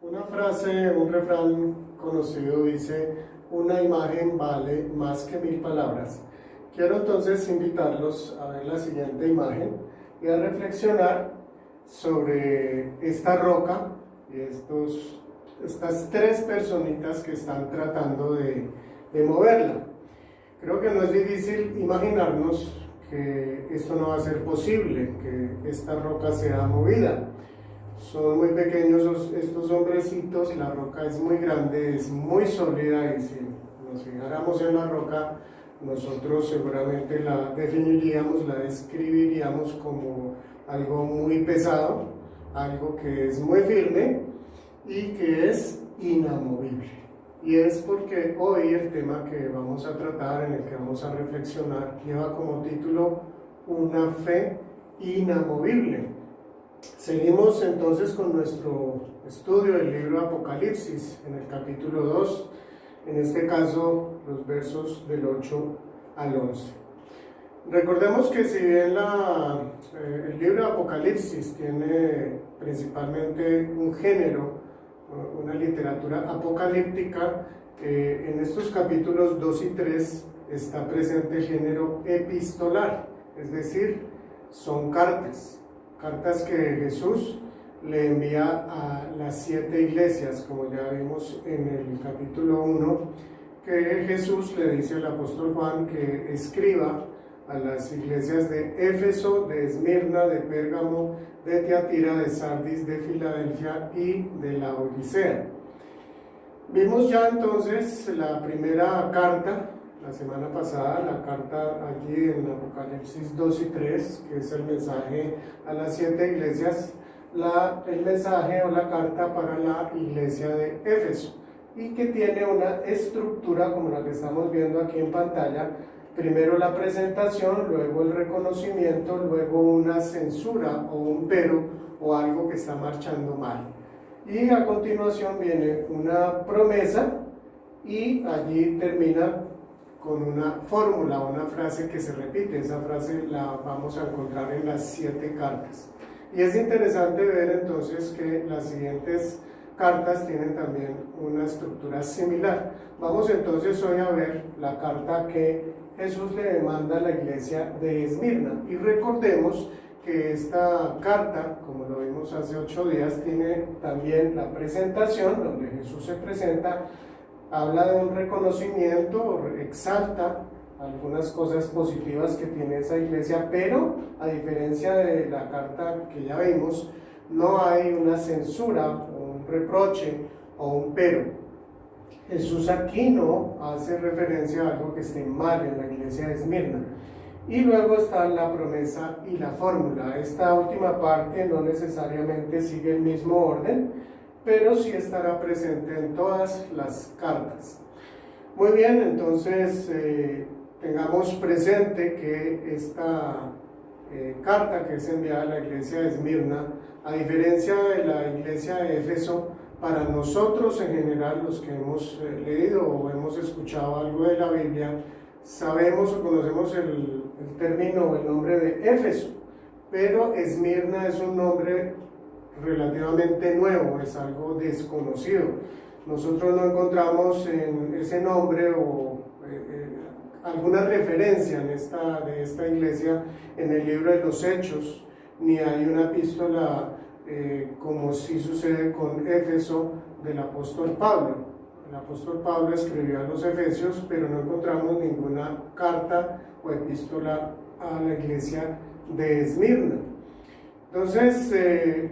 Una frase, un refrán conocido dice, una imagen vale más que 1000 palabras. Quiero entonces invitarlos a ver la siguiente imagen y a reflexionar sobre esta roca y estas tres personitas que están tratando de moverla. Creo que no es difícil imaginarnos que esto no va a ser posible, que esta roca sea movida. Son muy pequeños estos hombrecitos, la roca es muy grande, es muy sólida y si nos fijáramos en la roca, nosotros seguramente la definiríamos, la describiríamos como algo muy pesado, algo que es muy firme y que es inamovible. Y es porque hoy el tema que vamos a tratar, en el que vamos a reflexionar, lleva como título Una fe inamovible. Seguimos entonces con nuestro estudio del libro Apocalipsis, en el capítulo 2, en este caso los versos del 8 al 11. Recordemos que si bien el libro de Apocalipsis tiene principalmente un género, una literatura apocalíptica, en estos capítulos 2 y 3 está presente el género epistolar, es decir, son cartas que Jesús le envía a las 7 iglesias, como ya vimos en el capítulo 1, que Jesús le dice al apóstol Juan que escriba a las iglesias de Éfeso, de Esmirna, de Pérgamo, de Tiatira, de Sardis, de Filadelfia y de Laodicea. Vimos ya entonces la primera carta, la semana pasada, la carta allí en Apocalipsis 2 y 3, que es el mensaje a las 7 iglesias, el mensaje o la carta para la iglesia de Éfeso, y que tiene una estructura como la que estamos viendo aquí en pantalla. Primero la presentación, luego el reconocimiento, luego una censura o un pero o algo que está marchando mal. Y a continuación viene una promesa y allí termina con una fórmula, una frase que se repite. Esa frase la vamos a encontrar en las 7 cartas. Y es interesante ver entonces que las siguientes cartas tienen también una estructura similar. Vamos entonces hoy a ver la carta que Jesús le manda a la iglesia de Esmirna. Y recordemos que esta carta, como lo vimos hace 8 días, tiene también la presentación, donde Jesús se presenta, habla de un reconocimiento, exalta algunas cosas positivas que tiene esa iglesia, pero a diferencia de la carta que ya vimos, no hay una censura, o un reproche o un pero. Jesús aquí no hace referencia a algo que esté mal en la iglesia de Esmirna. Y luego está la promesa y la fórmula. Esta última parte no necesariamente sigue el mismo orden, pero sí estará presente en todas las cartas. Muy bien, entonces tengamos presente que esta carta que es enviada a la iglesia de Esmirna, a diferencia de la iglesia de Éfeso, para nosotros en general, los que hemos leído o hemos escuchado algo de la Biblia, sabemos o conocemos el término o el nombre de Éfeso, pero Esmirna es un nombre relativamente nuevo, es algo desconocido. Nosotros no encontramos en ese nombre o alguna referencia de esta iglesia en el libro de los Hechos, ni hay una epístola como sí sucede con Éfeso del apóstol Pablo. El apóstol Pablo escribió a los Efesios, pero no encontramos ninguna carta o epístola a la iglesia de Esmirna. Entonces,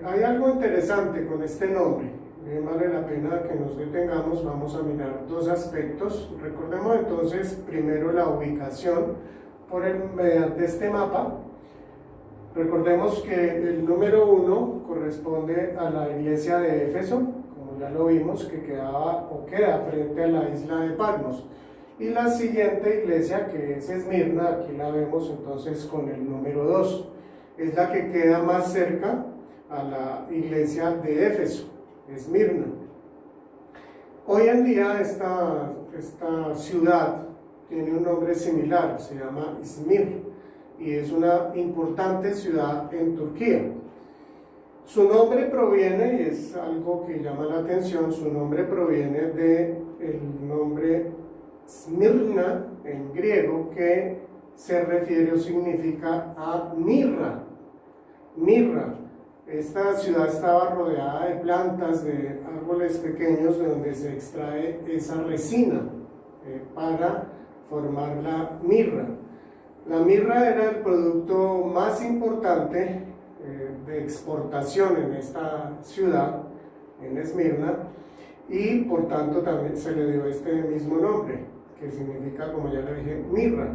hay algo interesante con este nombre. Bien, vale la pena que nos detengamos. Vamos a mirar 2 aspectos. Recordemos entonces primero la ubicación mediante este mapa. Recordemos que el número 1 corresponde a la iglesia de Éfeso, como ya lo vimos, que queda frente a la isla de Patmos. Y la siguiente iglesia, que es Esmirna, aquí la vemos entonces con el número 2. Es la que queda más cerca a la iglesia de Éfeso, Esmirna. Hoy en día esta ciudad tiene un nombre similar, se llama Izmir, y es una importante ciudad en Turquía. Su nombre proviene, y es algo que llama la atención, su nombre proviene del nombre Smirna en griego, que se refiere o significa a mirra. Mirra. Esta ciudad estaba rodeada de plantas, de árboles pequeños de donde se extrae esa resina para formar la mirra. La mirra era el producto más importante de exportación en esta ciudad, en Esmirna, y por tanto también se le dio este mismo nombre, que significa, como ya le dije, mirra.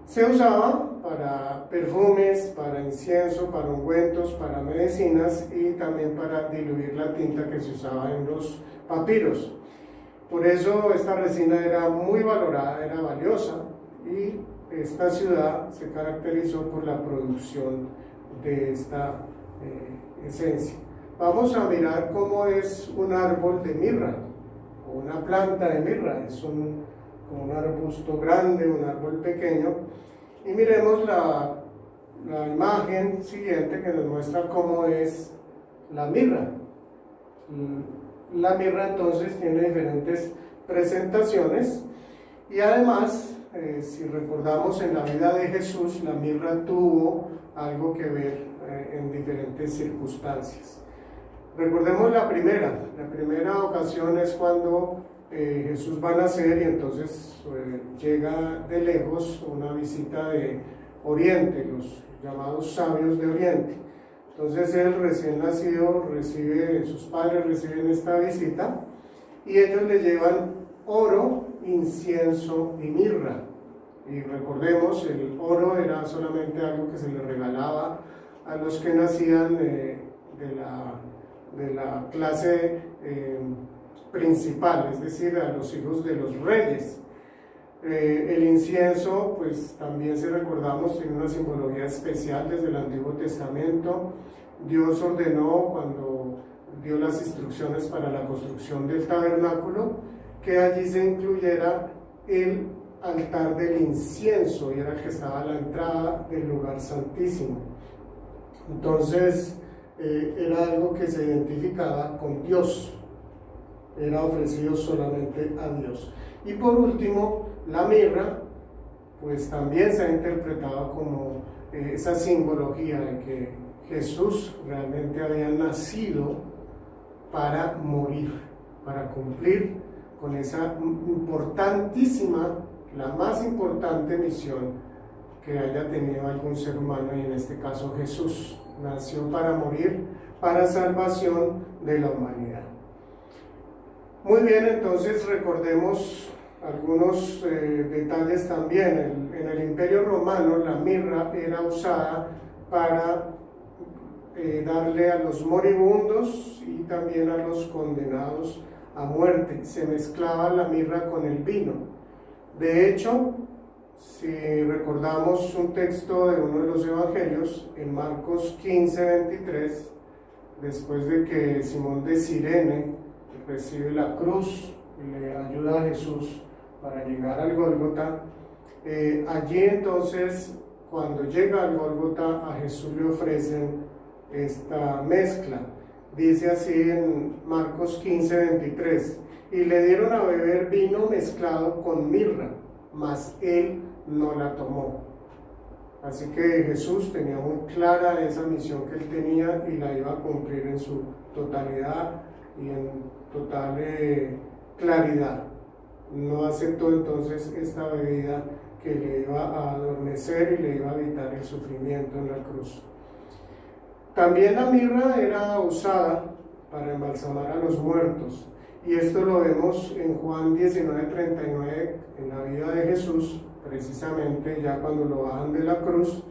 Se usaba para perfumes, para incienso, para ungüentos, para medicinas y también para diluir la tinta que se usaba en los papiros. Por eso esta resina era muy valorada, era valiosa, y esta ciudad se caracterizó por la producción de esta esencia. Vamos a mirar cómo es un árbol de mirra, o una planta de mirra. Es como un arbusto grande, un árbol pequeño, y miremos la imagen siguiente que nos muestra cómo es la mirra. La mirra entonces tiene diferentes presentaciones, y además, si recordamos en la vida de Jesús, la mirra tuvo algo que ver en diferentes circunstancias. Recordemos la primera ocasión es cuando Jesús va a nacer, y entonces llega de lejos una visita de Oriente, los llamados sabios de Oriente. Entonces él, recién nacido, sus padres reciben esta visita, y ellos le llevan oro, incienso y mirra. Y recordemos, el oro era solamente algo que se le regalaba a los que nacían de la clase principal, es decir, a los hijos de los reyes. El incienso, pues también, si recordamos, tiene una simbología especial desde el Antiguo Testamento. Dios ordenó, cuando dio las instrucciones para la construcción del tabernáculo, que allí se incluyera el altar del incienso, y era el que estaba a la entrada del lugar santísimo. Entonces era algo que se identificaba con Dios, era ofrecido solamente a Dios. Y por último, la mirra, pues también se ha interpretado como esa simbología de que Jesús realmente había nacido para morir, para cumplir con esa importantísima, la más importante misión que haya tenido algún ser humano, y en este caso Jesús nació para morir, para salvación de la humanidad. Muy bien, entonces recordemos algunos detalles también. En el Imperio Romano la mirra era usada para darle a los moribundos y también a los condenados a muerte. Se mezclaba la mirra con el vino. De hecho, si recordamos un texto de uno de los evangelios, en Marcos 15:23, después de que Simón de Cirene recibe la cruz y le ayuda a Jesús para llegar al Gólgota, allí entonces, cuando llega al Gólgota, a Jesús le ofrecen esta mezcla. Dice así en Marcos 15:23, y le dieron a beber vino mezclado con mirra, mas él no la tomó. Así que Jesús tenía muy clara esa misión que él tenía, y la iba a cumplir en su totalidad y en total claridad. No aceptó entonces esta bebida que le iba a adormecer y le iba a evitar el sufrimiento en la cruz. También la mirra era usada para embalsamar a los muertos, y esto lo vemos en Juan 19:39, en la vida de Jesús, precisamente ya cuando lo bajan de la cruz.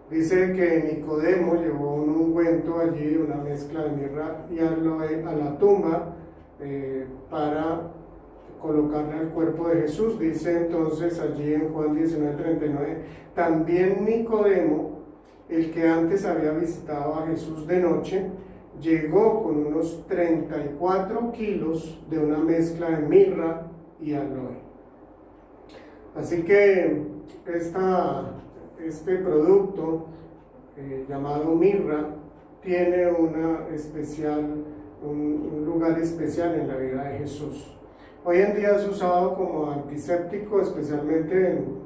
Dice que Nicodemo llevó un ungüento allí, una mezcla de mirra y aloe, a la tumba para colocarle al cuerpo de Jesús. Dice entonces allí en Juan 19:39, también Nicodemo, el que antes había visitado a Jesús de noche, llegó con unos 34 kilos de una mezcla de mirra y aloe. Así que este producto llamado mirra tiene un lugar especial en la vida de Jesús. Hoy en día es usado como antiséptico, especialmente en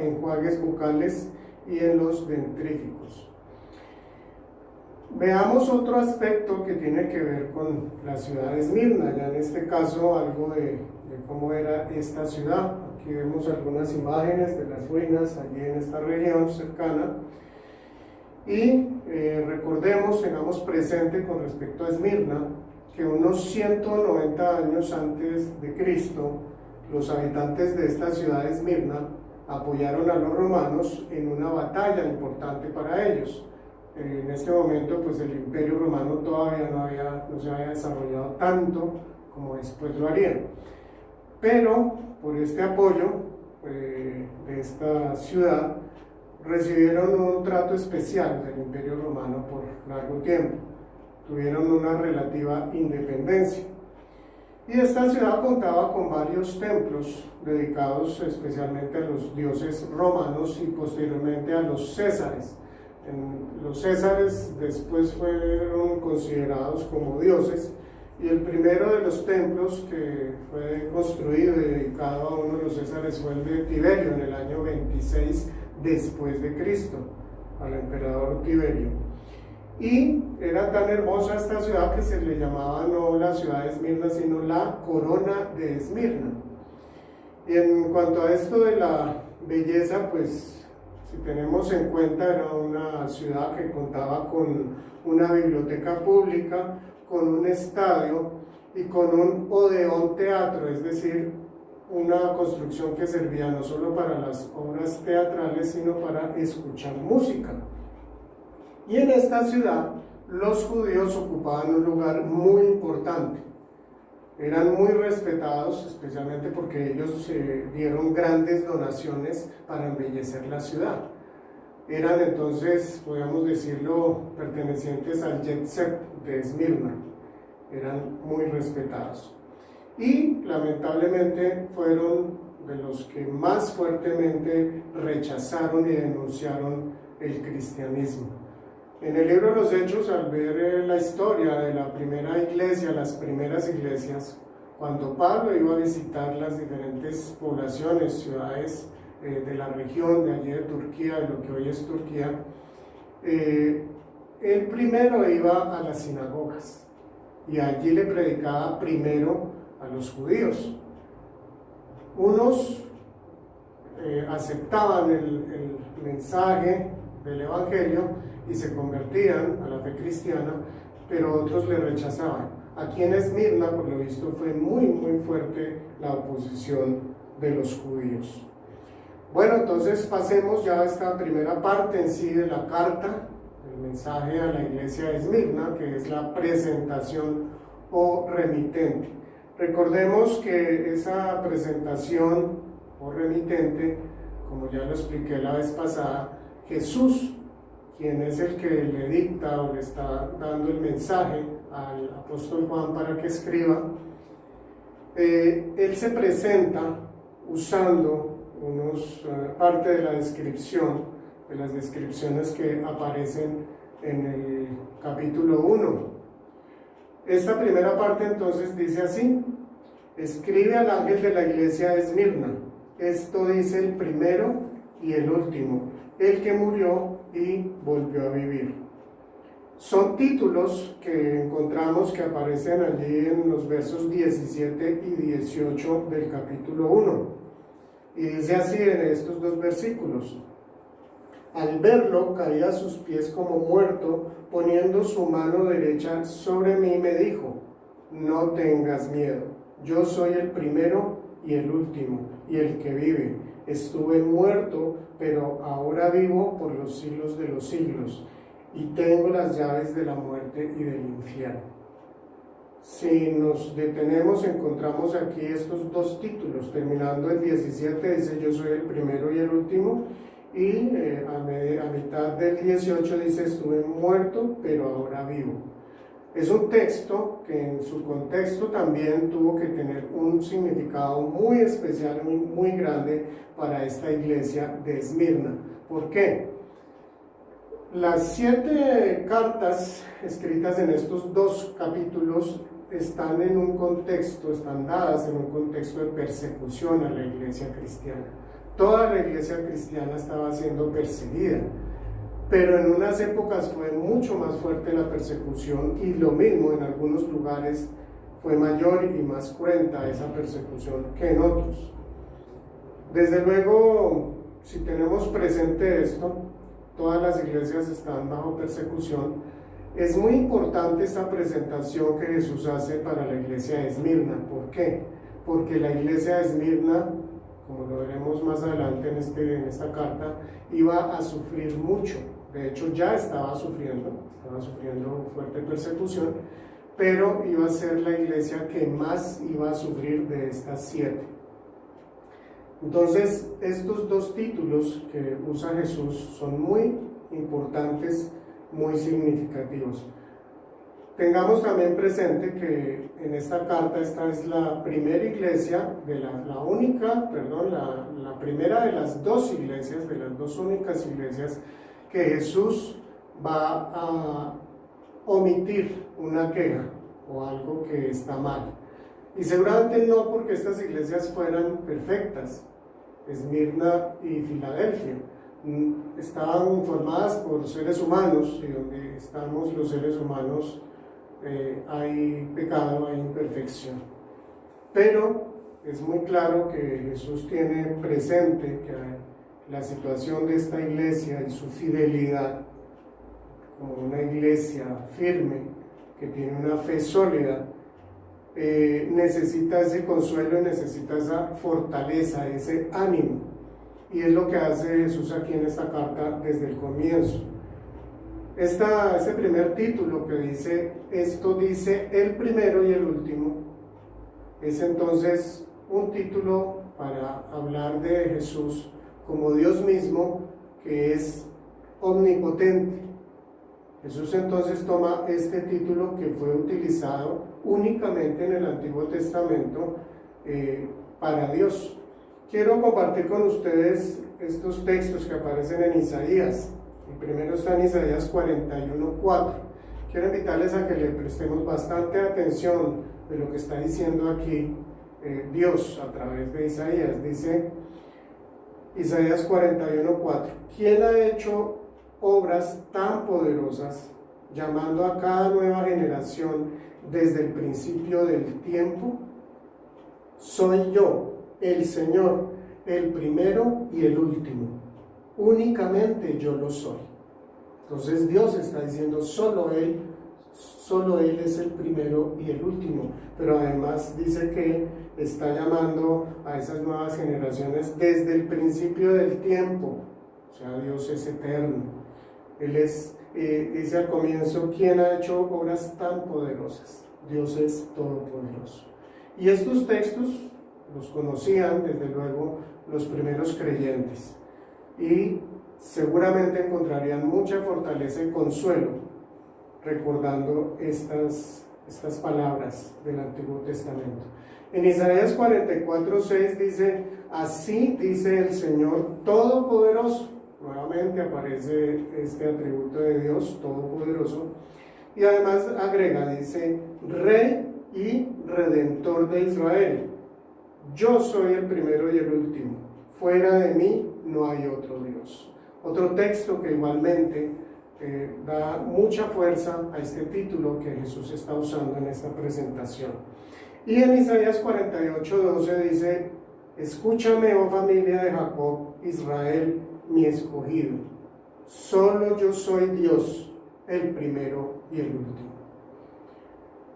enjuagues bucales y en los dentríficos. Veamos otro aspecto que tiene que ver con la ciudad de Esmirna, ya en este caso algo de cómo era esta ciudad. Aquí vemos algunas imágenes de las ruinas allí en esta región cercana. Y recordemos, tengamos presente con respecto a Esmirna, que unos 190 años antes de Cristo, los habitantes de esta ciudad de Esmirna apoyaron a los romanos en una batalla importante para ellos. En este momento, pues el Imperio Romano todavía no se había desarrollado tanto como después lo haría. Pero por este apoyo de esta ciudad, recibieron un trato especial del Imperio Romano por largo tiempo. Tuvieron una relativa independencia. Y esta ciudad contaba con varios templos dedicados especialmente a los dioses romanos y posteriormente a los césares. Los césares después fueron considerados como dioses, y el primero de los templos que fue construido y dedicado a uno de los césares fue el de Tiberio en el año 26 después de Cristo, al emperador Tiberio. Y era tan hermosa esta ciudad que se le llamaba no la ciudad de Esmirna, sino la corona de Esmirna. Y en cuanto a esto de la belleza, pues si tenemos en cuenta, era una ciudad que contaba con una biblioteca pública, con un estadio y con un odeón teatro, es decir, una construcción que servía no solo para las obras teatrales, sino para escuchar música. Y en esta ciudad los judíos ocupaban un lugar muy importante. Eran muy respetados, especialmente porque ellos dieron grandes donaciones para embellecer la ciudad. Eran entonces, podríamos decirlo, pertenecientes al Jet Set de Esmirna. Eran muy respetados. Y lamentablemente fueron de los que más fuertemente rechazaron y denunciaron el cristianismo. En el libro de los Hechos, al ver la historia de la primera iglesia, las primeras iglesias, cuando Pablo iba a visitar las diferentes poblaciones, ciudades de la región de allí de Turquía, de lo que hoy es Turquía, él primero iba a las sinagogas y allí le predicaba primero a los judíos. Unos aceptaban el mensaje del evangelio y se convertían a la fe cristiana, pero otros le rechazaban. Aquí en Esmirna, por lo visto, fue muy fuerte la oposición de los judíos. Bueno, entonces pasemos ya a esta primera parte en sí de la carta, el mensaje a la iglesia de Esmirna, que es la presentación o remitente. Recordemos que esa presentación o remitente, como ya lo expliqué la vez pasada, Jesús, quien es el que le dicta o le está dando el mensaje al apóstol Juan para que escriba, él se presenta usando parte de la descripción, de las descripciones que aparecen en el capítulo 1. Esta primera parte entonces dice así: escribe al ángel de la iglesia de Esmirna, esto dice el primero y el último, el que murió y volvió a vivir. Son títulos que encontramos que aparecen allí en los versos 17 y 18 del capítulo 1. Y dice así en estos dos versículos: al verlo caí a sus pies como muerto, poniendo su mano derecha sobre mí me dijo: no tengas miedo, yo soy el primero y el último y el que vive. Estuve muerto, pero ahora vivo por los siglos de los siglos, y tengo las llaves de la muerte y del infierno. Si nos detenemos, encontramos aquí estos dos títulos. Terminando el 17 dice: yo soy el primero y el último, y a mitad del 18 dice: estuve muerto, pero ahora vivo. Es un texto que en su contexto también tuvo que tener un significado muy especial, muy grande para esta iglesia de Esmirna. ¿Por qué? Las 7 cartas escritas en estos 2 capítulos están en un contexto, están dadas en un contexto de persecución a la iglesia cristiana. Toda la iglesia cristiana estaba siendo perseguida, pero en unas épocas fue mucho más fuerte la persecución y lo mismo en algunos lugares fue mayor y más cruenta esa persecución que en otros. Desde luego, si tenemos presente esto, todas las iglesias están bajo persecución. Es muy importante esta presentación que Jesús hace para la iglesia de Esmirna. ¿Por qué? Porque la iglesia de Esmirna, como lo veremos más adelante en esta carta, iba a sufrir mucho. De hecho, ya estaba sufriendo fuerte persecución, pero iba a ser la iglesia que más iba a sufrir de estas 7. Entonces, estos 2 títulos que usa Jesús son muy importantes, muy significativos. Tengamos también presente que en esta carta esta es la primera iglesia, la primera de las 2 iglesias, de las 2 únicas iglesias que Jesús va a omitir una queja o algo que está mal. Y seguramente no porque estas iglesias fueran perfectas, Esmirna y Filadelfia. Estaban formadas por seres humanos, y donde estamos los seres humanos hay pecado, hay imperfección. Pero es muy claro que Jesús tiene presente que la situación de esta iglesia y su fidelidad como una iglesia firme, que tiene una fe sólida, necesita ese consuelo y necesita esa fortaleza, ese ánimo. Y es lo que hace Jesús aquí en esta carta desde el comienzo. Este primer título que dice, esto dice el primero y el último, es entonces un título para hablar de Jesús como Dios mismo, que es omnipotente. Jesús entonces toma este título que fue utilizado únicamente en el Antiguo Testamento para Dios. Quiero compartir con ustedes estos textos que aparecen en Isaías. El primero está en Isaías 41:4. Quiero invitarles a que le prestemos bastante atención de lo que está diciendo aquí Dios a través de Isaías. Dice Isaías 41:4: ¿Quién ha hecho obras tan poderosas, llamando a cada nueva generación desde el principio del tiempo? Soy yo, el Señor, el primero y el último. Únicamente yo lo soy. Entonces Dios está diciendo, solo Él es el primero y el último. Pero además dice que está llamando a esas nuevas generaciones desde el principio del tiempo. O sea, Dios es eterno. Él es, dice al comienzo, ¿quién ha hecho obras tan poderosas? Dios es todopoderoso. Y estos textos los conocían desde luego los primeros creyentes y seguramente encontrarían mucha fortaleza y consuelo recordando estas palabras del Antiguo Testamento. En Isaías 44:6 dice, así dice el Señor Todopoderoso. Nuevamente aparece este atributo de Dios Todopoderoso y además agrega, dice, Rey y Redentor de Israel. Yo soy el primero y el último. Fuera de mí no hay otro Dios. Otro texto que igualmente da mucha fuerza a este título que Jesús está usando en esta presentación. Y en Isaías 48:12 dice, escúchame, oh familia de Jacob, Israel, mi escogido. Solo yo soy Dios, el primero y el último.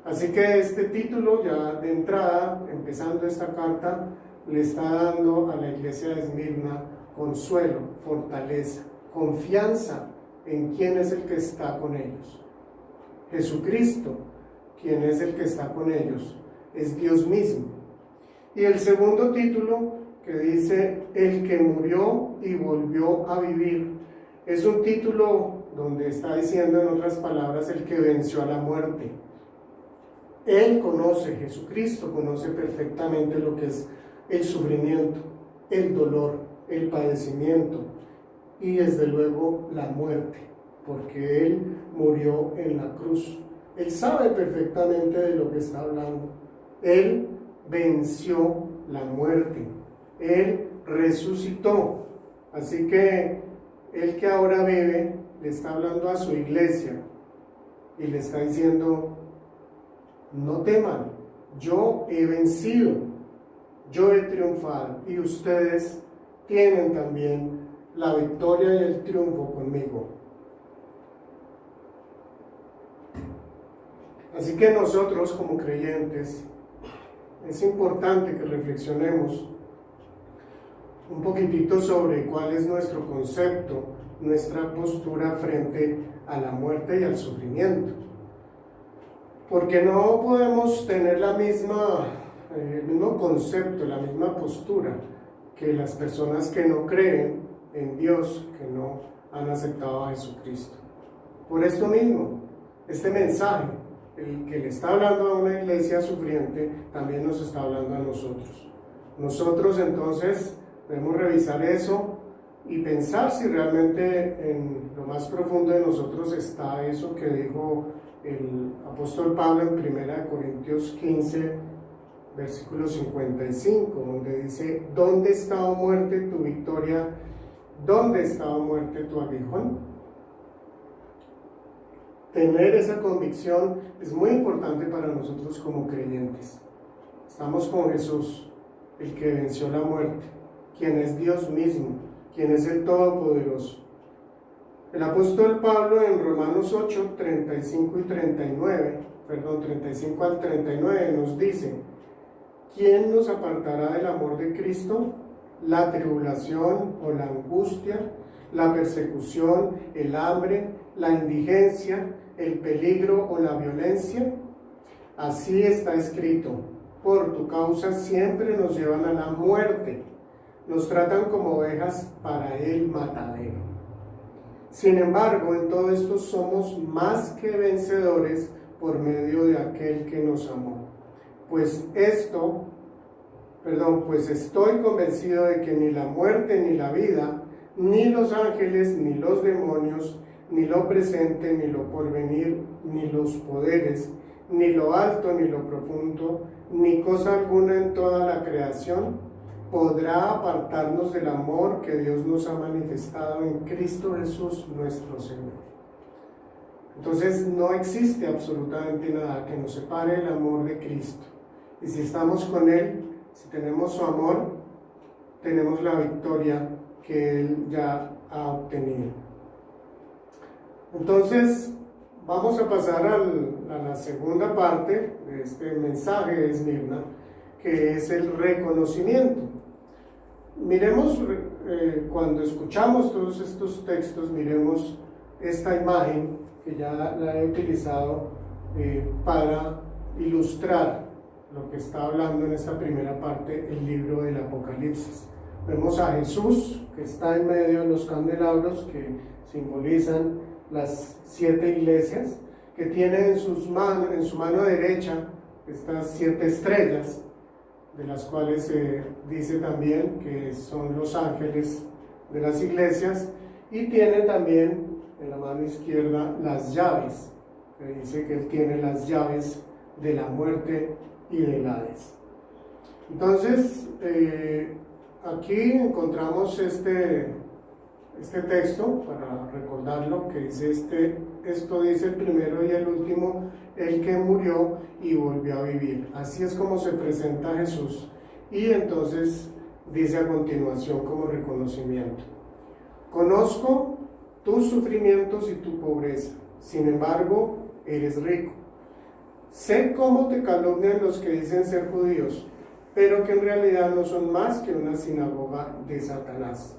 Así que este título ya de entrada, empezando esta carta, le está dando a la iglesia de Esmirna consuelo, fortaleza, confianza en quién es el que está con ellos. Jesucristo, quien es el que está con ellos, es Dios mismo. Y el segundo título que dice, el que murió y volvió a vivir, es un título donde está diciendo en otras palabras, el que venció a la muerte. Él conoce, Jesucristo conoce perfectamente lo que es el sufrimiento, el dolor, el padecimiento y desde luego la muerte. porque Él murió en la cruz. Él sabe perfectamente de lo que está hablando. Él venció la muerte. Él resucitó. Así que Él que ahora vive le está hablando a su iglesia y le está diciendo: no teman, yo he vencido, yo he triunfado y ustedes tienen también la victoria y el triunfo conmigo. Así que nosotros como creyentes es importante que reflexionemos un poquitito sobre cuál es nuestro concepto, nuestra postura frente a la muerte y al sufrimiento. Porque no podemos tener el mismo concepto, la misma postura que las personas que no creen en Dios, que no han aceptado a Jesucristo. Por esto mismo, este mensaje, el que le está hablando a una iglesia sufriente, también nos está hablando a nosotros. Nosotros entonces debemos revisar eso y pensar si realmente en lo más profundo de nosotros está eso que dijo el apóstol Pablo en 1 Corintios 15, versículo 55, donde dice: ¿dónde está, oh muerte, tu victoria? ¿Dónde está, oh muerte, tu aguijón? Tener esa convicción es muy importante para nosotros como creyentes. Estamos con Jesús, el que venció la muerte, quien es Dios mismo, quien es el Todopoderoso. El apóstol Pablo en Romanos 8, 35 al 39 nos dice: ¿quién nos apartará del amor de Cristo? ¿La tribulación o la angustia, la persecución, el hambre, la indigencia, el peligro o la violencia? Así está escrito: por tu causa siempre nos llevan a la muerte, nos tratan como ovejas para el matadero. Sin embargo, en todo esto somos más que vencedores por medio de aquel que nos amó. Pues estoy convencido de que ni la muerte ni la vida, ni los ángeles ni los demonios, ni lo presente ni lo porvenir, ni los poderes, ni lo alto ni lo profundo, ni cosa alguna en toda la creación podrá apartarnos del amor que Dios nos ha manifestado en Cristo Jesús nuestro Señor. Entonces no existe absolutamente nada que nos separe del amor de Cristo. Y si estamos con Él, si tenemos su amor, tenemos la victoria que Él ya ha obtenido. Entonces vamos a pasar a la segunda parte de este mensaje de Esmirna, que es el reconocimiento. Miremos, cuando escuchamos todos estos textos, miremos esta imagen que ya la he utilizado para ilustrar lo que está hablando en esta primera parte el libro del Apocalipsis. Vemos a Jesús que está en medio de los candelabros que simbolizan las 7 iglesias, que tiene en su mano derecha estas 7 estrellas, de las cuales se dice también que son los ángeles de las iglesias, y tiene también en la mano izquierda las llaves, que dice que él tiene las llaves de la muerte y del Hades. Entonces, aquí encontramos este texto, para recordarlo, que dice esto dice el primero y el último, el que murió y volvió a vivir. Así es como se presenta Jesús. Y entonces dice a continuación como reconocimiento: conozco tus sufrimientos y tu pobreza, sin embargo eres rico. Sé cómo te calumnian los que dicen ser judíos, pero que en realidad no son más que una sinagoga de Satanás.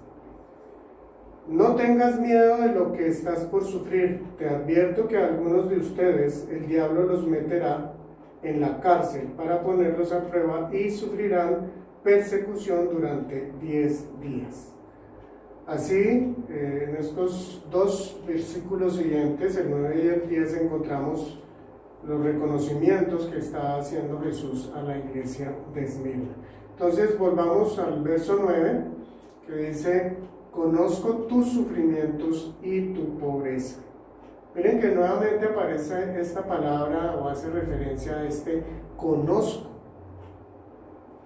No tengas miedo de lo que estás por sufrir. Te advierto que a algunos de ustedes el diablo los meterá en la cárcel para ponerlos a prueba y sufrirán persecución durante 10 días. Así, en estos 2 versículos siguientes, el 9 y el 10, encontramos los reconocimientos que está haciendo Jesús a la iglesia de Esmirna. Entonces, volvamos al verso 9, que dice: conozco tus sufrimientos y tu pobreza. Miren que nuevamente aparece esta palabra o hace referencia a este conozco.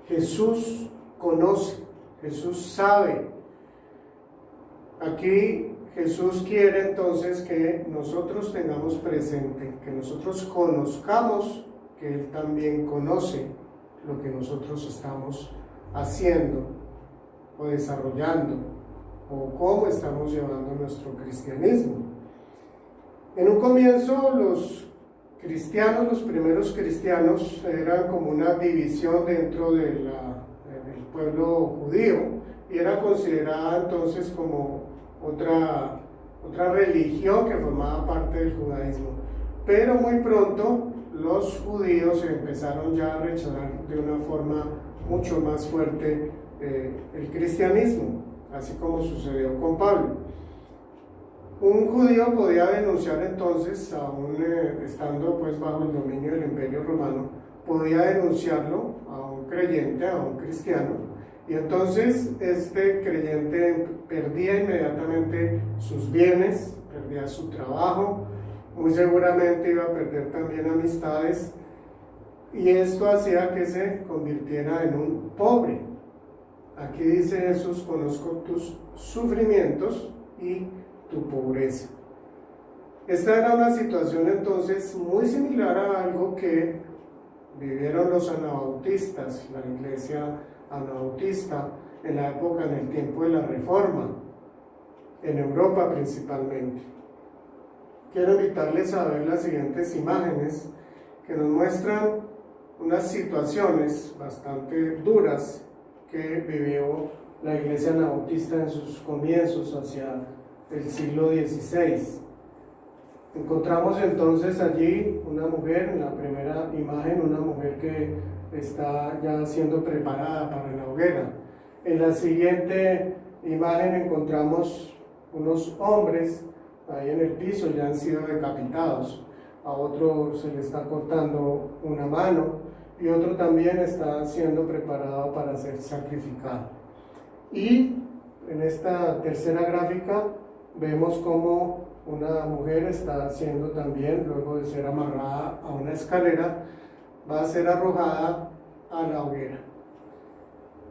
Jesús conoce, Jesús sabe. Aquí Jesús quiere entonces que nosotros tengamos presente, que nosotros conozcamos que Él también conoce lo que nosotros estamos haciendo o desarrollando o cómo estamos llevando nuestro cristianismo. En un comienzo los cristianos, los primeros cristianos, eran como una división dentro del pueblo judío y era considerada entonces como otra religión que formaba parte del judaísmo. Pero muy pronto los judíos empezaron ya a rechazar de una forma mucho más fuerte el cristianismo, así como sucedió con Pablo. Un judío podía denunciar entonces, aún estando pues bajo el dominio del Imperio Romano, podía denunciarlo a un creyente, a un cristiano, y entonces este creyente perdía inmediatamente sus bienes, perdía su trabajo, muy seguramente iba a perder también amistades, y esto hacía que se convirtiera en un pobre. Aquí dice Jesús: conozco tus sufrimientos y tu pobreza. Esta era una situación entonces muy similar a algo que vivieron los anabautistas, la iglesia anabautista en la época, en el tiempo de la Reforma, en Europa principalmente. Quiero invitarles a ver las siguientes imágenes que nos muestran unas situaciones bastante duras que vivió la iglesia anabautista en sus comienzos hacia el siglo XVI. Encontramos entonces allí una mujer, en la primera imagen, una mujer que está ya siendo preparada para la hoguera. En la siguiente imagen encontramos unos hombres ahí en el piso, ya han sido decapitados. A otro se le está cortando una mano y otro también está siendo preparado para ser sacrificado. Y en esta tercera gráfica vemos cómo una mujer está siendo también, luego de ser amarrada a una escalera, va a ser arrojada a la hoguera.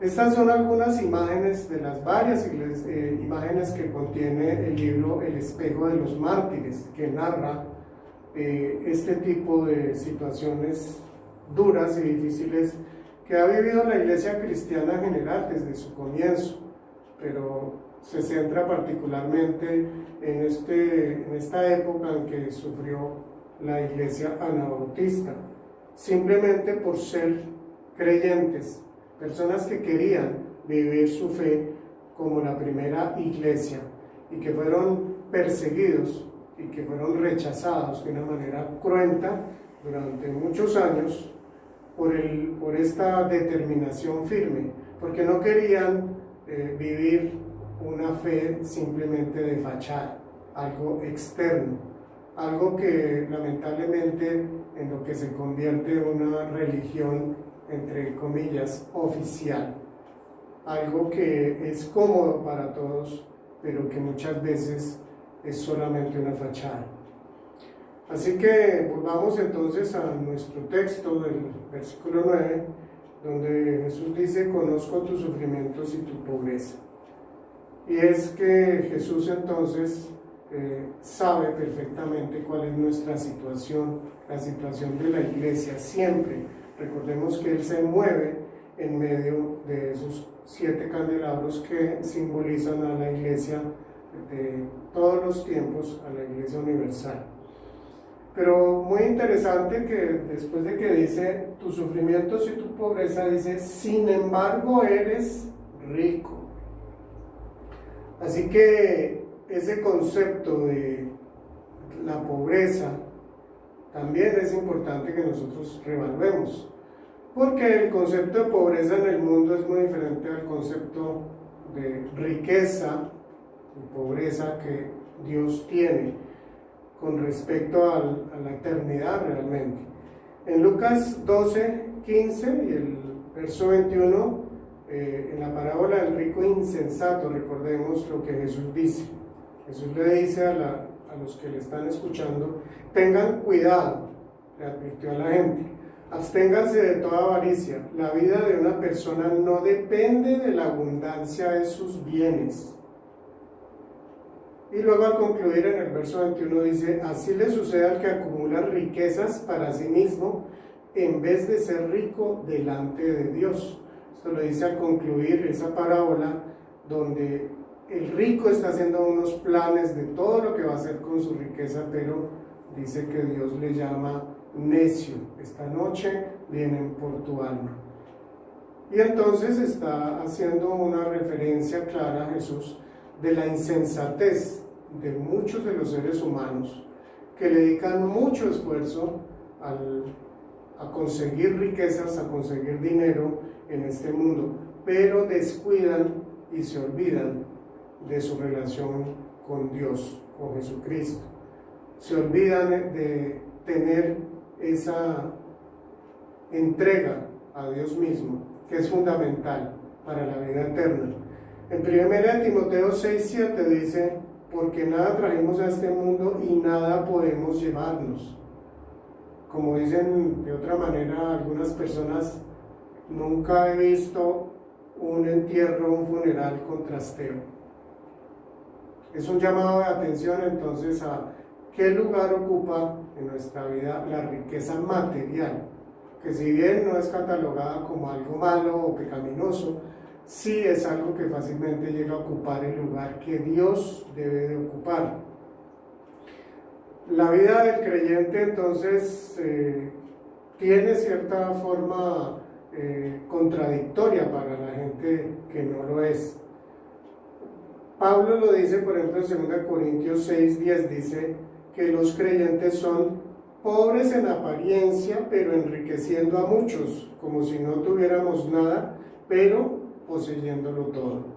Estas son algunas imágenes de las varias imágenes que contiene el libro El espejo de los mártires, que narra este tipo de situaciones duras y difíciles que ha vivido la iglesia cristiana en general desde su comienzo, pero se centra particularmente en esta época en que sufrió la iglesia anabautista, simplemente por ser creyentes, personas que querían vivir su fe como la primera iglesia y que fueron perseguidos y que fueron rechazados de una manera cruenta durante muchos años por esta determinación firme, porque no querían vivir una fe simplemente de fachada, algo externo, algo que lamentablemente en lo que se convierte en una religión, entre comillas, oficial, algo que es cómodo para todos, pero que muchas veces es solamente una fachada. Así que volvamos entonces a nuestro texto del versículo 9, donde Jesús dice: conozco tus sufrimientos y tu pobreza. Y es que Jesús entonces sabe perfectamente cuál es nuestra situación, la situación de la iglesia siempre. Recordemos que Él se mueve en medio de esos 7 candelabros que simbolizan a la iglesia de todos los tiempos, a la iglesia universal. Pero muy interesante que después de que dice tus sufrimientos y tu pobreza, dice: sin embargo eres rico. Así que ese concepto de la pobreza también es importante que nosotros revaluemos, porque el concepto de pobreza en el mundo es muy diferente al concepto de riqueza y pobreza que Dios tiene con respecto a la eternidad realmente. En Lucas 12:15 y el verso 21, en la parábola del rico insensato, recordemos lo que Jesús dice. Jesús le dice a a los que le están escuchando, tengan cuidado, le advirtió a la gente, absténganse de toda avaricia. La vida de una persona no depende de la abundancia de sus bienes. Y luego al concluir en el verso 21 dice, así le sucede al que acumula riquezas para sí mismo en vez de ser rico delante de Dios. Esto lo dice al concluir esa parábola donde el rico está haciendo unos planes de todo lo que va a hacer con su riqueza, pero dice que Dios le llama necio. Esta noche vienen por tu alma. Y entonces está haciendo una referencia clara a Jesús de la insensatez de muchos de los seres humanos que le dedican mucho esfuerzo a conseguir riquezas, a conseguir dinero en este mundo, pero descuidan y se olvidan de su relación con Dios, con Jesucristo. Se olvidan de tener esa entrega a Dios mismo, que es fundamental para la vida eterna. En 1 Timoteo 6:7 dice, porque nada trajimos a este mundo y nada podemos llevarnos. Como dicen de otra manera algunas personas, nunca he visto un entierro, un funeral con trasteo. Es un llamado de atención entonces a qué lugar ocupa en nuestra vida la riqueza material, que si bien no es catalogada como algo malo o pecaminoso, sí es algo que fácilmente llega a ocupar el lugar que Dios debe de ocupar. La vida del creyente entonces tiene cierta forma contradictoria para la gente que no lo es. Pablo lo dice, por ejemplo, en 2 Corintios 6:10, dice que los creyentes son pobres en apariencia, pero enriqueciendo a muchos, como si no tuviéramos nada, pero poseyéndolo todo.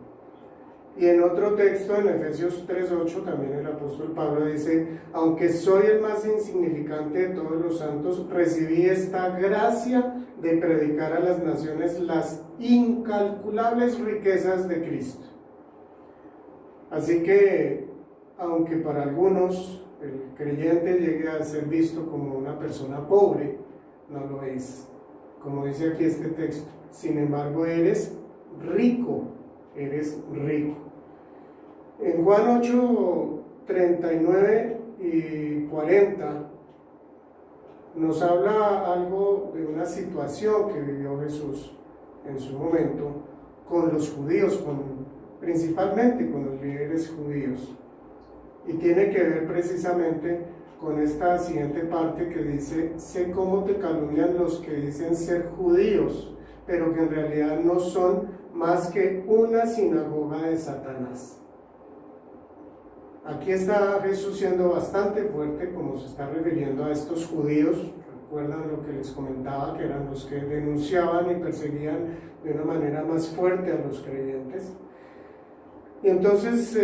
Y en otro texto, en Efesios 3:8, también el apóstol Pablo dice, aunque soy el más insignificante de todos los santos, recibí esta gracia de predicar a las naciones las incalculables riquezas de Cristo. Así que, aunque para algunos el creyente llegue a ser visto como una persona pobre, no lo es. Como dice aquí este texto, sin embargo eres rico, eres rico. En Juan 8:39 y 40 nos habla algo de una situación que vivió Jesús en su momento con los judíos, principalmente con los líderes judíos. Y tiene que ver precisamente con esta siguiente parte que dice, sé cómo te calumnian los que dicen ser judíos, pero que en realidad no son más que una sinagoga de Satanás. Aquí está Jesús siendo bastante fuerte, como se está refiriendo a estos judíos. Recuerdan lo que les comentaba, que eran los que denunciaban y perseguían de una manera más fuerte a los creyentes. Y entonces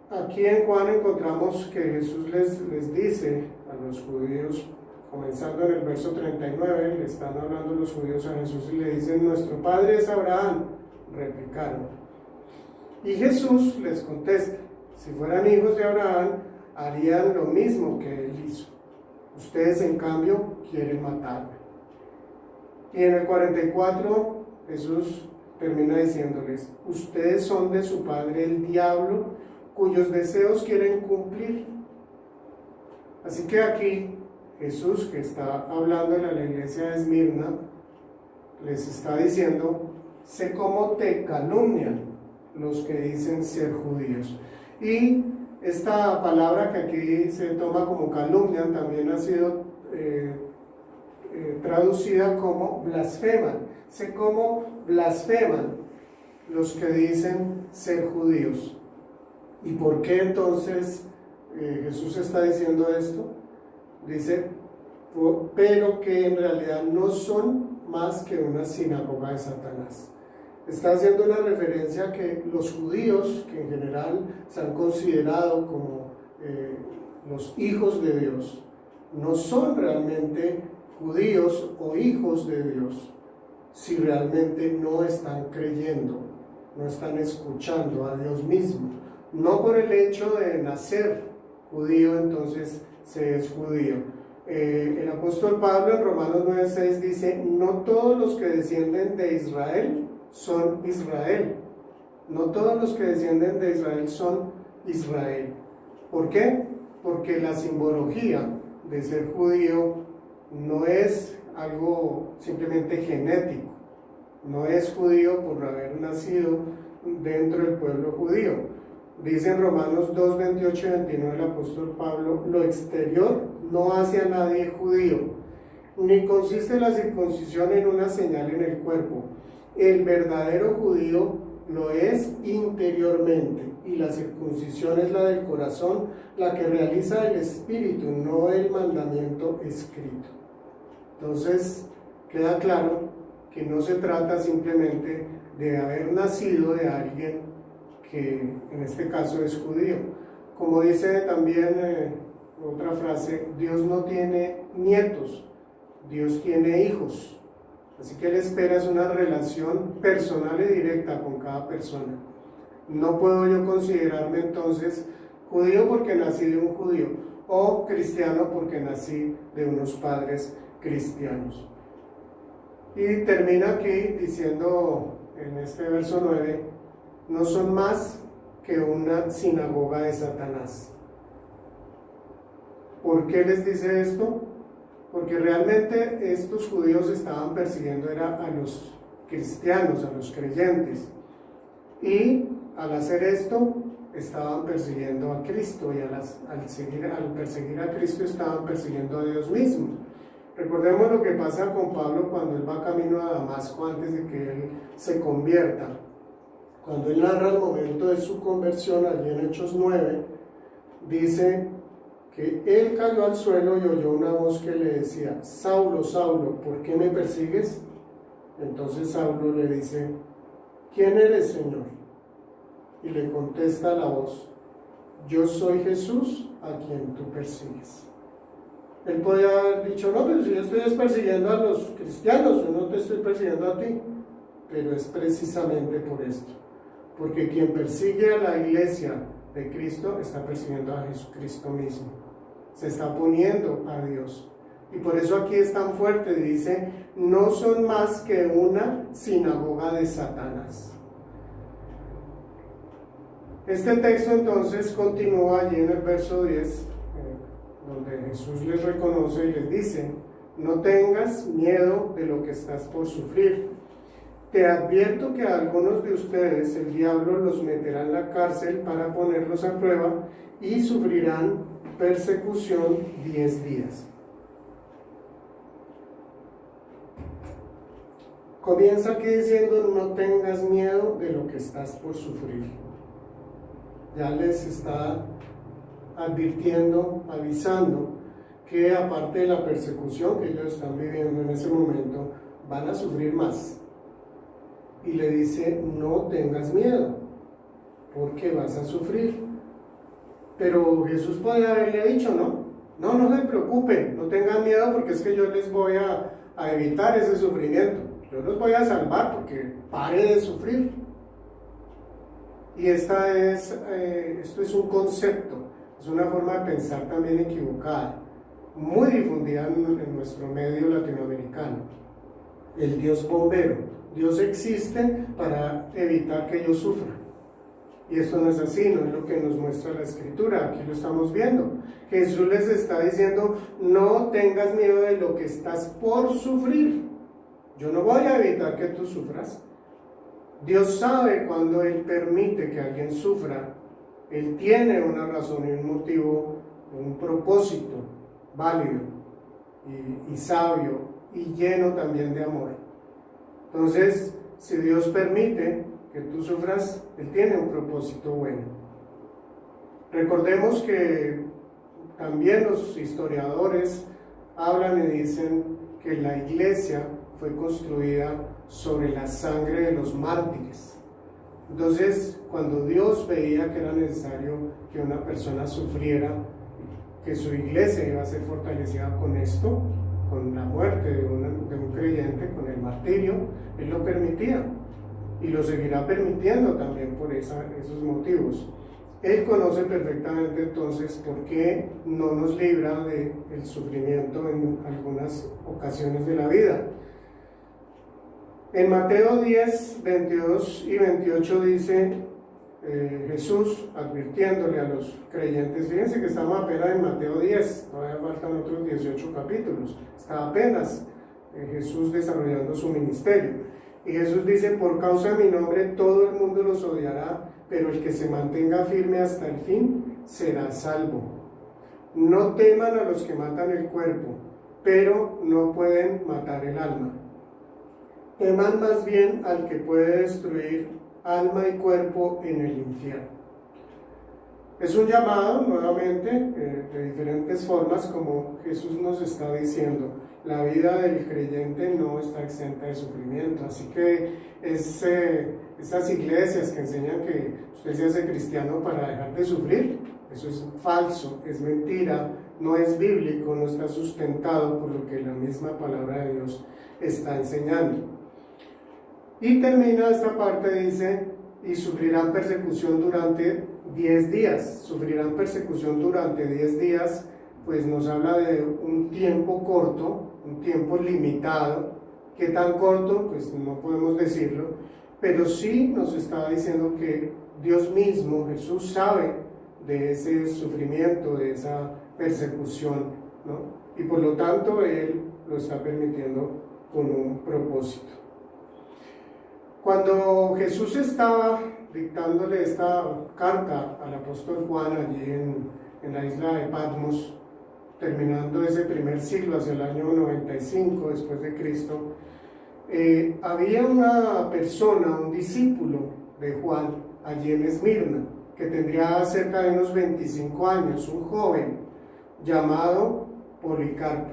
aquí en Juan encontramos que Jesús les dice a los judíos, comenzando en el verso 39, le están hablando los judíos a Jesús y le dicen, nuestro padre es Abraham, replicaron. Y Jesús les contesta, si fueran hijos de Abraham, harían lo mismo que él hizo. Ustedes, en cambio, quieren matarme. Y en el 44, Jesús termina diciéndoles, ustedes son de su padre el diablo, cuyos deseos quieren cumplir. Así que aquí Jesús, que está hablando a la iglesia de Esmirna, les está diciendo, sé cómo te calumnian los que dicen ser judíos. Y esta palabra que aquí se toma como calumnian también ha sido traducida como blasfeman. Sé cómo blasfeman los que dicen ser judíos. ¿Y por qué entonces Jesús está diciendo esto? Dice, pero que en realidad no son más que una sinagoga de Satanás. Está haciendo una referencia a que los judíos, que en general se han considerado como los hijos de Dios, no son realmente judíos o hijos de Dios, si realmente no están creyendo, no están escuchando a Dios mismo. No por el hecho de nacer judío, entonces se es judío. El apóstol Pablo en Romanos 9:6 dice, no todos los que descienden de Israel son Israel. No todos los que descienden de Israel son Israel. ¿Por qué? Porque la simbología de ser judío no es algo simplemente genético. No es judío por haber nacido dentro del pueblo judío. Dice en Romanos 2, 28 y 29 el apóstol Pablo, lo exterior no hace a nadie judío, ni consiste la circuncisión en una señal en el cuerpo. El verdadero judío lo es interiormente, y la circuncisión es la del corazón, la que realiza el espíritu, no el mandamiento escrito. Entonces, queda claro que no se trata simplemente de haber nacido de alguien que en este caso es judío. Como dice también otra frase, Dios no tiene nietos, Dios tiene hijos. Así que Él espera es una relación personal y directa con cada persona. No puedo yo considerarme entonces judío porque nací de un judío, o cristiano porque nací de unos padres cristianos. Y termina aquí diciendo en este verso 9, no son más que una sinagoga de Satanás. ¿Por qué les dice esto? Porque realmente estos judíos estaban persiguiendo a los cristianos, a los creyentes, y al hacer esto estaban persiguiendo a Cristo, y al perseguir a Cristo estaban persiguiendo a Dios mismo. Recordemos lo que pasa con Pablo cuando él va camino a Damasco antes de que él se convierta. Cuando él narra el momento de su conversión, allí en Hechos 9, dice que él cayó al suelo y oyó una voz que le decía, Saulo, Saulo, ¿por qué me persigues? Entonces Saulo le dice, ¿quién eres, Señor? Y le contesta la voz, yo soy Jesús a quien tú persigues. Él podía haber dicho, no, pero si yo estoy persiguiendo a los cristianos, yo no te estoy persiguiendo a ti. Pero es precisamente por esto. Porque quien persigue a la iglesia de Cristo está persiguiendo a Jesucristo mismo. Se está oponiendo a Dios. Y por eso aquí es tan fuerte, dice, no son más que una sinagoga de Satanás. Este texto entonces continúa allí en el verso 10, donde Jesús les reconoce y les dice, no tengas miedo de lo que estás por sufrir. Te advierto que a algunos de ustedes el diablo los meterá en la cárcel para ponerlos a prueba y sufrirán persecución 10 días. Comienza aquí diciendo, no tengas miedo de lo que estás por sufrir. Ya les está advirtiendo, avisando, que aparte de la persecución que ellos están viviendo en ese momento, van a sufrir más. Y le dice, no tengas miedo, porque vas a sufrir. Pero Jesús podría haberle dicho, no se preocupen, no tengan miedo, porque es que yo les voy a evitar ese sufrimiento. Yo los voy a salvar porque pare de sufrir. Y esto es un concepto, es una forma de pensar también equivocada, muy difundida en nuestro medio latinoamericano. El Dios bombero. Dios existe para evitar que yo sufra. Y esto no es así, no es lo que nos muestra la Escritura. Aquí lo estamos viendo. Jesús les está diciendo, no tengas miedo de lo que estás por sufrir. Yo no voy a evitar que tú sufras. Dios sabe cuando Él permite que alguien sufra. Él tiene una razón y un motivo, un propósito válido y sabio y lleno también de amor. Entonces, si Dios permite que tú sufras, Él tiene un propósito bueno. Recordemos que también los historiadores hablan y dicen que la iglesia fue construida sobre la sangre de los mártires. Entonces, cuando Dios veía que era necesario que una persona sufriera, que su iglesia iba a ser fortalecida con esto, con la muerte de un creyente, con el martirio, Él lo permitía y lo seguirá permitiendo también por esos motivos. Él conoce perfectamente entonces por qué no nos libra del sufrimiento en algunas ocasiones de la vida. En Mateo 10, 22 y 28 dice Jesús advirtiéndole a los creyentes, fíjense que estamos apenas en Mateo 10, todavía faltan otros 18 capítulos, está apenas Jesús desarrollando su ministerio. Y Jesús dice, por causa de mi nombre todo el mundo los odiará, pero el que se mantenga firme hasta el fin será salvo. No teman a los que matan el cuerpo, pero no pueden matar el alma. Teman más bien al que puede destruir alma y cuerpo en el infierno. Es un llamado nuevamente de diferentes formas, como Jesús nos está diciendo. La vida del creyente no está exenta de sufrimiento, así que esas iglesias que enseñan que usted se hace cristiano para dejar de sufrir, eso es falso, es mentira, no es bíblico, no está sustentado por lo que la misma palabra de Dios está enseñando. Y termina esta parte, dice, y sufrirán persecución durante 10 días. Sufrirán persecución durante 10 días, pues nos habla de un tiempo corto, un tiempo limitado. ¿Qué tan corto? Pues no podemos decirlo, pero sí nos está diciendo que Dios mismo, Jesús, sabe de ese sufrimiento, de esa persecución, ¿no? Y por lo tanto Él lo está permitiendo con un propósito. Cuando Jesús estaba dictándole esta carta al apóstol Juan allí en la isla de Patmos, terminando ese primer siglo, hacia el año 95 después de Cristo, había una persona, un discípulo de Juan, allí en Esmirna, que tendría cerca de unos 25 años, un joven llamado Policarpo.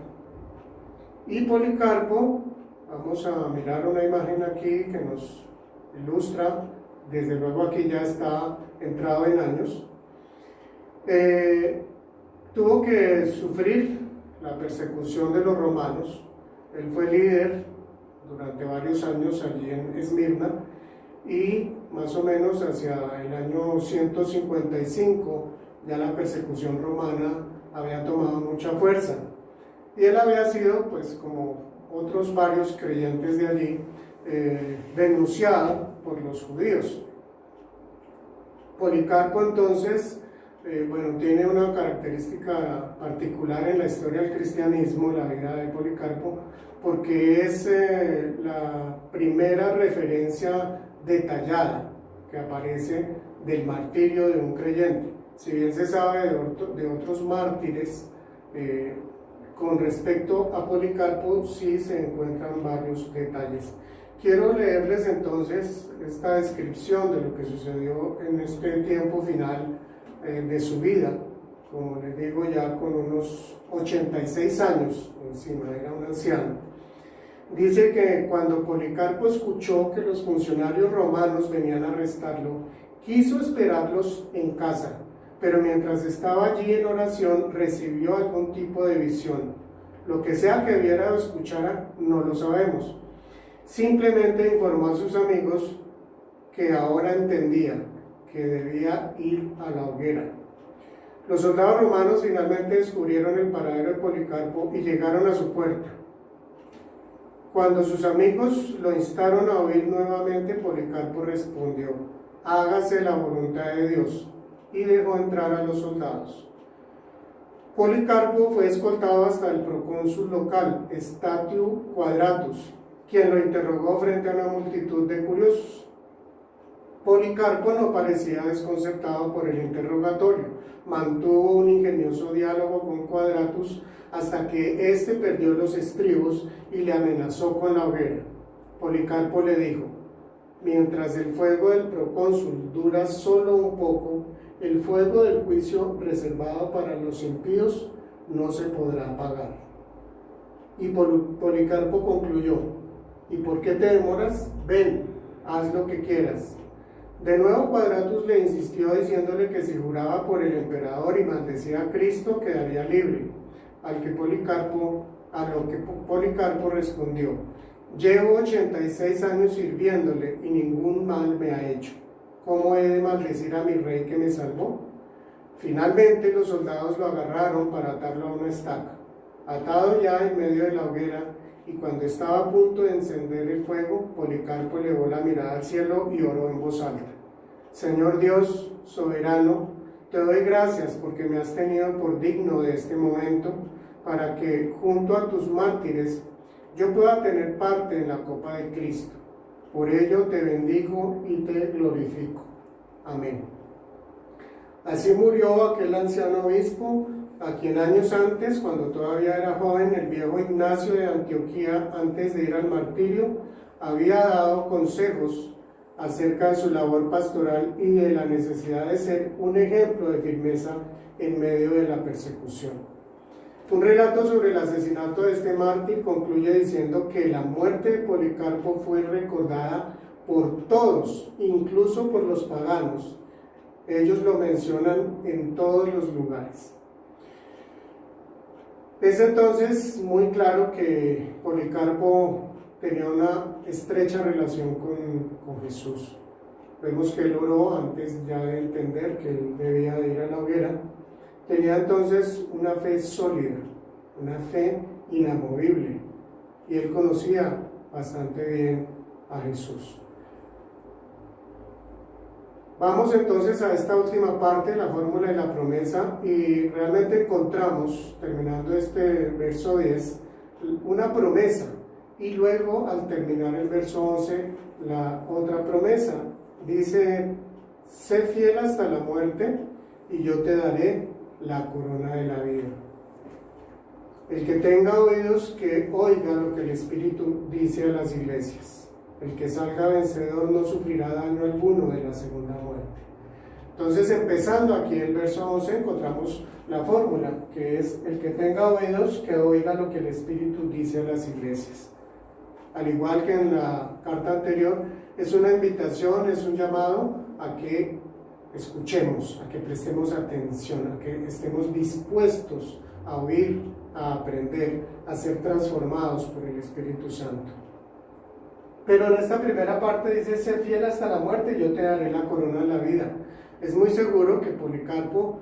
Y Policarpo, vamos a mirar una imagen aquí que nos ilustra, desde luego aquí ya está entrado en años, tuvo que sufrir la persecución de los romanos. Él fue líder durante varios años allí en Esmirna y más o menos hacia el año 155 ya la persecución romana había tomado mucha fuerza y él había sido, pues como otros varios creyentes de allí, denunciado por los judíos. Policarpo entonces, tiene una característica particular en la historia del cristianismo, la vida de Policarpo, porque es la primera referencia detallada que aparece del martirio de un creyente. Si bien se sabe de otros mártires, con respecto a Policarpo sí se encuentran varios detalles. Quiero leerles entonces esta descripción de lo que sucedió en este tiempo final de su vida. Como les digo, ya con unos 86 años encima, era un anciano. Dice que cuando Policarpo escuchó que los funcionarios romanos venían a arrestarlo, quiso esperarlos en casa, pero mientras estaba allí en oración recibió algún tipo de visión. Lo que sea que viera o escuchara, no lo sabemos. Simplemente informó a sus amigos que ahora entendía que debía ir a la hoguera. Los soldados romanos finalmente descubrieron el paradero de Policarpo y llegaron a su puerta. Cuando sus amigos lo instaron a oír nuevamente, Policarpo respondió: hágase la voluntad de Dios, y dejó entrar a los soldados. Policarpo fue escoltado hasta el procónsul local, Statio Quadratus, quien lo interrogó frente a una multitud de curiosos. Policarpo no parecía desconcertado por el interrogatorio. Mantuvo un ingenioso diálogo con Quadratus hasta que éste perdió los estribos y le amenazó con la hoguera. Policarpo le dijo: mientras el fuego del procónsul dura solo un poco, el fuego del juicio reservado para los impíos no se podrá apagar. Y Policarpo concluyó: ¿y por qué te demoras? Ven, haz lo que quieras. De nuevo Quadratus le insistió diciéndole que si juraba por el emperador y maldecía a Cristo quedaría libre, a lo que Policarpo respondió: llevo 86 años sirviéndole y ningún mal me ha hecho. ¿Cómo he de maldecir a mi rey que me salvó? Finalmente los soldados lo agarraron para atarlo a una estaca. Atado ya en medio de la hoguera, y cuando estaba a punto de encender el fuego, Policarpo elevó la mirada al cielo y oró en voz alta. Señor Dios, soberano, te doy gracias porque me has tenido por digno de este momento, para que, junto a tus mártires, yo pueda tener parte en la copa de Cristo. Por ello te bendigo y te glorifico. Amén. Así murió aquel anciano obispo, a quien años antes, cuando todavía era joven, el viejo Ignacio de Antioquía, antes de ir al martirio, había dado consejos acerca de su labor pastoral y de la necesidad de ser un ejemplo de firmeza en medio de la persecución. Un relato sobre el asesinato de este mártir concluye diciendo que la muerte de Policarpo fue recordada por todos, incluso por los paganos. Ellos lo mencionan en todos los lugares. Es entonces muy claro que Policarpo tenía una estrecha relación con Jesús. Vemos que él oró antes ya de entender que él debía de ir a la hoguera. Tenía entonces una fe sólida, una fe inamovible, y él conocía bastante bien a Jesús. Vamos entonces a esta última parte, la fórmula de la promesa, y realmente encontramos, terminando este verso 10, una promesa, y luego al terminar el verso 11, la otra promesa. Dice, sé fiel hasta la muerte, y yo te daré la corona de la vida. El que tenga oídos, que oiga lo que el Espíritu dice a las iglesias. El que salga vencedor no sufrirá daño alguno de la segunda muerte. Entonces, empezando aquí en el verso 11, encontramos la fórmula, que es el que tenga oídos, que oiga lo que el Espíritu dice a las iglesias. Al igual que en la carta anterior, es una invitación, es un llamado a que escuchemos, a que prestemos atención, a que estemos dispuestos a oír, a aprender, a ser transformados por el Espíritu Santo. Pero en esta primera parte dice, sé fiel hasta la muerte y yo te daré la corona de la vida. Es muy seguro que Policarpo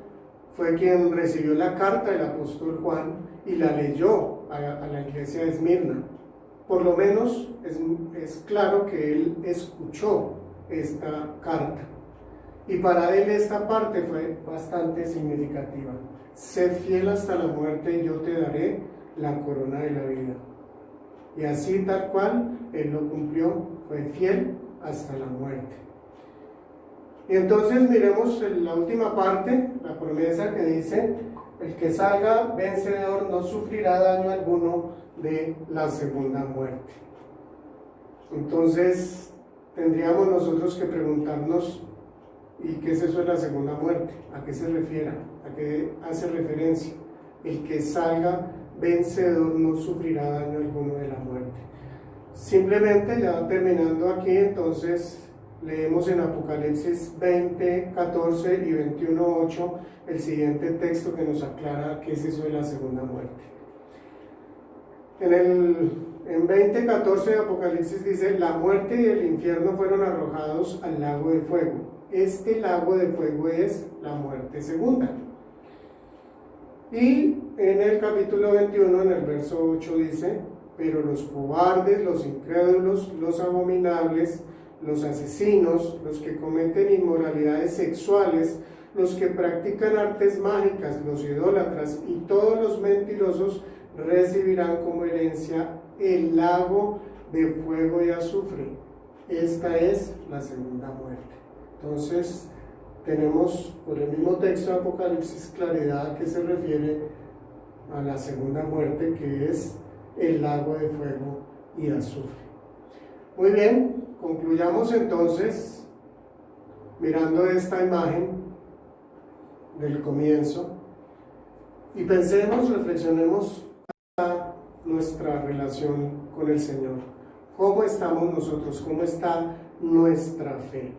fue quien recibió la carta del apóstol Juan y la leyó a la iglesia de Esmirna. Por lo menos es claro que él escuchó esta carta. Y para él esta parte fue bastante significativa. Sé fiel hasta la muerte y yo te daré la corona de la vida. Y así tal cual, él lo cumplió, fue fiel hasta la muerte. Y entonces miremos la última parte, la promesa que dice, el que salga vencedor no sufrirá daño alguno de la segunda muerte. Entonces tendríamos nosotros que preguntarnos, ¿y qué es eso de la segunda muerte? ¿A qué se refiere? ¿A qué hace referencia? El que salga vencedor no sufrirá daño alguno de la muerte. Simplemente, ya terminando aquí, entonces leemos en Apocalipsis 20, 14 y 21, 8 el siguiente texto que nos aclara qué es eso de la segunda muerte. En 20, 14 de Apocalipsis dice, la muerte y el infierno fueron arrojados al lago de fuego. Este lago de fuego es la muerte segunda. Y en el capítulo 21, en el verso 8 dice, pero los cobardes, los incrédulos, los abominables, los asesinos, los que cometen inmoralidades sexuales, los que practican artes mágicas, los idólatras y todos los mentirosos recibirán como herencia el lago de fuego y azufre. Esta es la segunda muerte. Entonces, tenemos por el mismo texto de Apocalipsis claridad a que se refiere a la segunda muerte, que es el lago de fuego y azufre. Muy bien, concluyamos entonces mirando esta imagen del comienzo y pensemos, reflexionemos a nuestra relación con el Señor. ¿Cómo estamos nosotros? ¿Cómo está nuestra fe?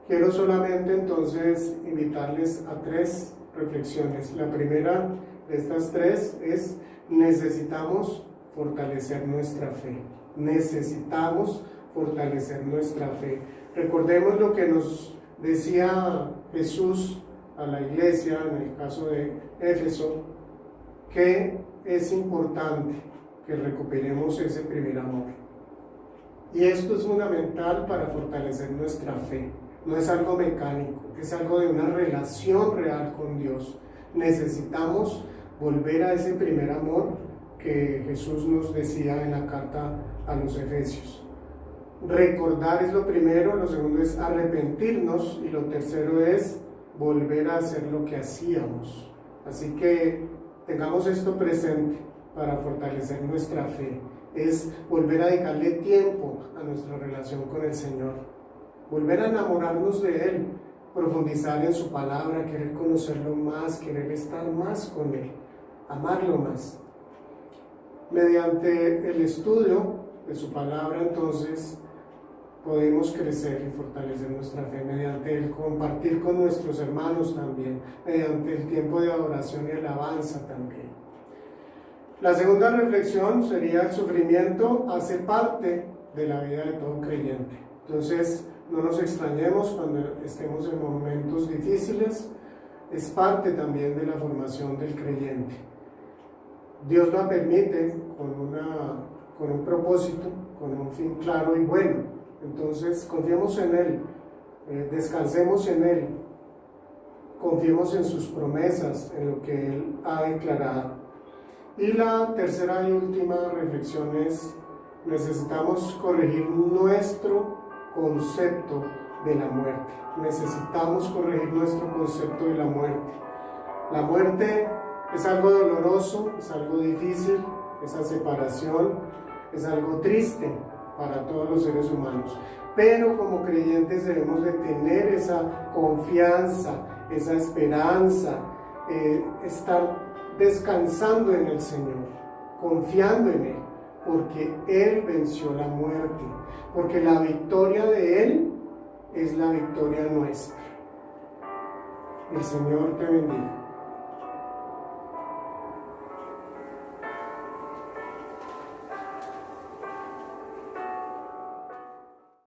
Quiero solamente entonces invitarles a 3 reflexiones. La primera de estas 3 es: necesitamos fortalecer nuestra fe. Necesitamos fortalecer nuestra fe. Recordemos lo que nos decía Jesús a la iglesia, en el caso de Éfeso, que es importante que recuperemos ese primer amor. Y esto es fundamental para fortalecer nuestra fe. No es algo mecánico, es algo de una relación real con Dios. Necesitamos volver a ese primer amor que Jesús nos decía en la carta a los Efesios. Recordar es lo primero, lo segundo es arrepentirnos y lo tercero es volver a hacer lo que hacíamos. Así que tengamos esto presente para fortalecer nuestra fe. Es volver a dedicarle tiempo a nuestra relación con el Señor, volver a enamorarnos de Él, profundizar en su palabra, querer conocerlo más, querer estar más con Él, amarlo más. Mediante el estudio de su palabra, entonces, podemos crecer y fortalecer nuestra fe, mediante el compartir con nuestros hermanos también, mediante el tiempo de adoración y alabanza también. La segunda reflexión sería: el sufrimiento hace parte de la vida de todo creyente. Entonces, no nos extrañemos cuando estemos en momentos difíciles, es parte también de la formación del creyente. Dios lo permite con un propósito, con un fin claro y bueno. Entonces, confiemos en Él, descansemos en Él, confiemos en sus promesas, en lo que Él ha declarado. Y la tercera y última reflexión es: necesitamos corregir nuestro concepto de la muerte. Necesitamos corregir nuestro concepto de la muerte. La muerte es algo doloroso, es algo difícil, esa separación es algo triste para todos los seres humanos. Pero como creyentes debemos de tener esa confianza, esa esperanza, estar descansando en el Señor, confiando en Él, porque Él venció la muerte, porque la victoria de Él es la victoria nuestra. El Señor te bendiga.